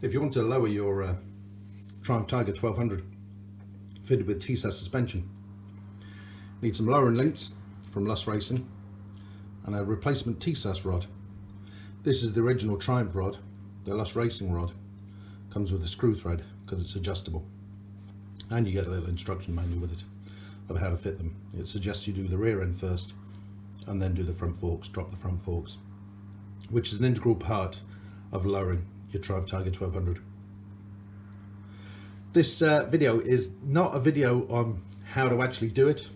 If you want to lower your Triumph Tiger 1200 fitted with TSAS suspension, need some lowering links from Lust Racing and a replacement TSAS rod. This is the original Triumph rod. The Lust Racing rod comes with a screw thread because it's adjustable, and you get a little instruction manual with it of how to fit them. It suggests you do the rear end first and then do the front forks, drop the front forks, which is an integral part of lowering your Triumph Tiger 1200. This video is not a video on how to actually do it.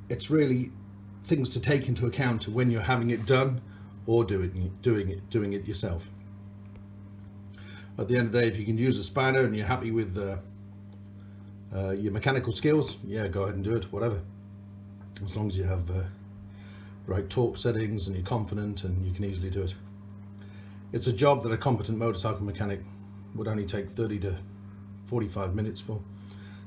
It's really things to take into account when you're having it done or doing it yourself. At the end of the day, if you can use a spanner and you're happy with your mechanical skills, yeah, go ahead and do it, whatever. As long as you have right torque settings and you're confident and you can easily do it. It's a job that a competent motorcycle mechanic would only take 30 to 45 minutes for.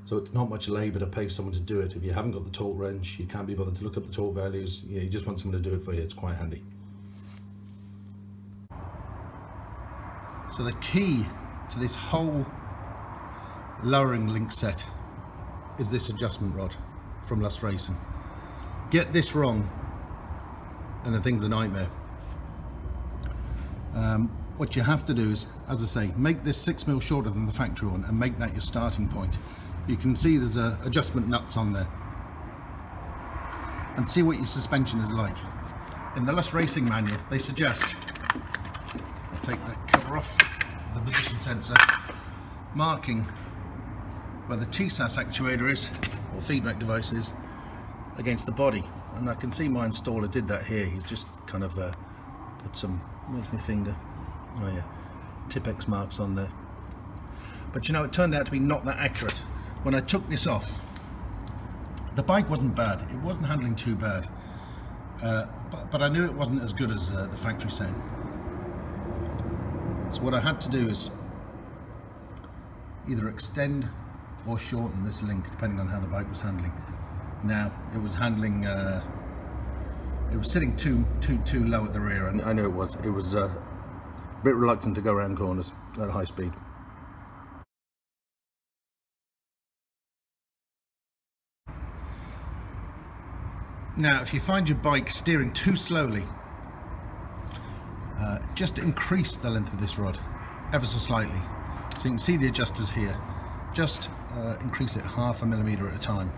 So it's not much labour to pay someone to do it. If you haven't got the torque wrench, you can't be bothered to look up the torque values, yeah, you just want someone to do it for you, it's quite handy. So the key to this whole lowering link set is this adjustment rod from Lust Racing. Get this wrong and the thing's a nightmare. What you have to do is, as I say, make this 6mm shorter than the factory one and make that your starting point. You can see there's adjustment nuts on there, and see what your suspension is like. In the Lust Racing manual they suggest, I'll take the cover off the position sensor, marking where the TSAS actuator is, or feedback device is, against the body. And I can see my installer did that here. He's just kind of put some, where's my finger? Oh yeah, Tipex marks on there. But you know, it turned out to be not that accurate. When I took this off, the bike wasn't bad. It wasn't handling too bad. But I knew it wasn't as good as the factory saying. So what I had to do is either extend or shorten this link, depending on how the bike was handling. Now it was handling, it was sitting too low at the rear, and I know it was a bit reluctant to go around corners at high speed. Now if you find your bike steering too slowly, just increase the length of this rod ever so slightly. So you can see the adjusters here. Just increase it 0.5 millimeter at a time,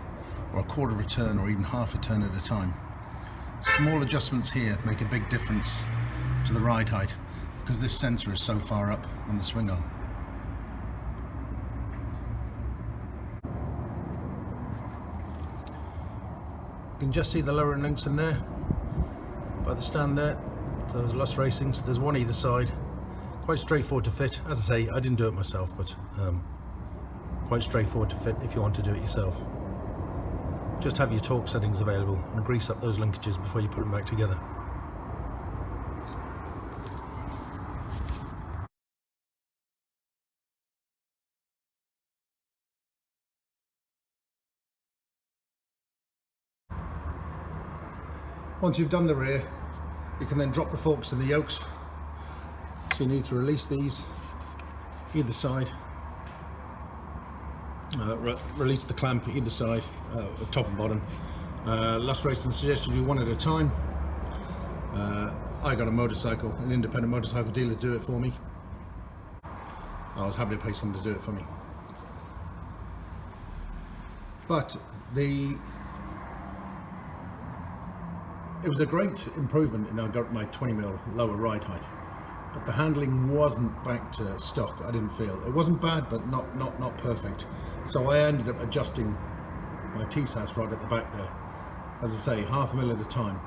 or 1/4 of a turn, or even 1/2 a turn at a time. Small adjustments here make a big difference to the ride height, because this sensor is so far up on the swing arm. You can just see the lowering links in there by the stand there. Those Lust Racings, there's one either side. Quite straightforward to fit. As I say, I didn't do it myself, but quite straightforward to fit if you want to do it yourself. Just have your torque settings available and grease up those linkages before you put them back together. Once you've done the rear, you can then drop the forks in the yokes. So you need to release these either side. Release the clamp either side, top and bottom. Lust Racing suggests you do one at a time. I got an independent motorcycle dealer to do it for me. I was happy to pay someone to do it for me. But it was a great improvement, and I got my 20mm lower ride height. But the handling wasn't back to stock. I didn't feel it wasn't bad, but not perfect. So I ended up adjusting my TSAS rod at the back there, as I say, 0.5 mil at a time,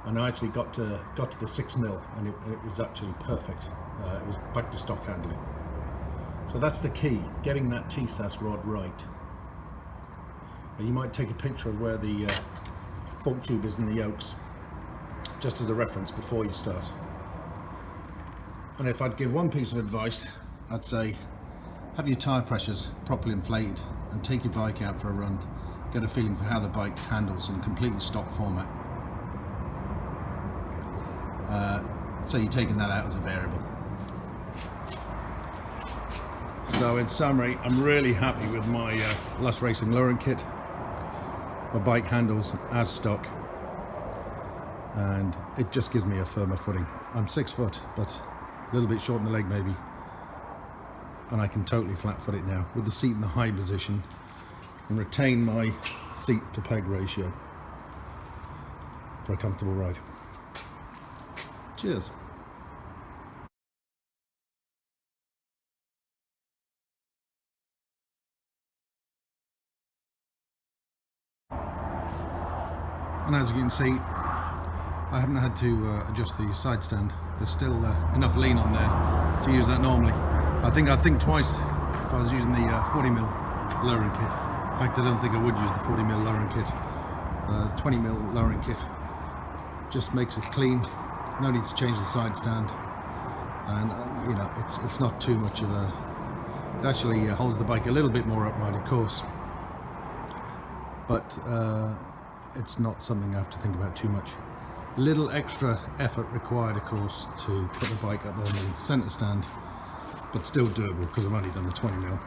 and I actually got to the 6mm, and it was actually perfect. It was back to stock handling. So that's the key, getting that TSAS rod right. You might take a picture of where the fork tube is in the yokes, just as a reference before you start. And if I'd give one piece of advice, I'd say have your tyre pressures properly inflated and take your bike out for a run. Get a feeling for how the bike handles in completely stock format. So you're taking that out as a variable. So in summary, I'm really happy with my Lust Racing lowering kit. My bike handles as stock, and it just gives me a firmer footing. I'm 6 foot, but a little bit short in the leg maybe, and I can totally flat foot it now with the seat in the high position and retain my seat to peg ratio for a comfortable ride. Cheers. And as you can see, I haven't had to adjust the side stand. There's still enough lean on there to use that normally. I think twice if I was using the 40mm lowering kit. In fact, I don't think I would use the 40mm lowering kit. 20mm lowering kit just makes it clean. No need to change the side stand, and you know, it's not too much of a. It actually holds the bike a little bit more upright, of course, but it's not something I have to think about too much. Little extra effort required, of course, to put the bike up on the centre stand, but still doable because I've only done the 20mm.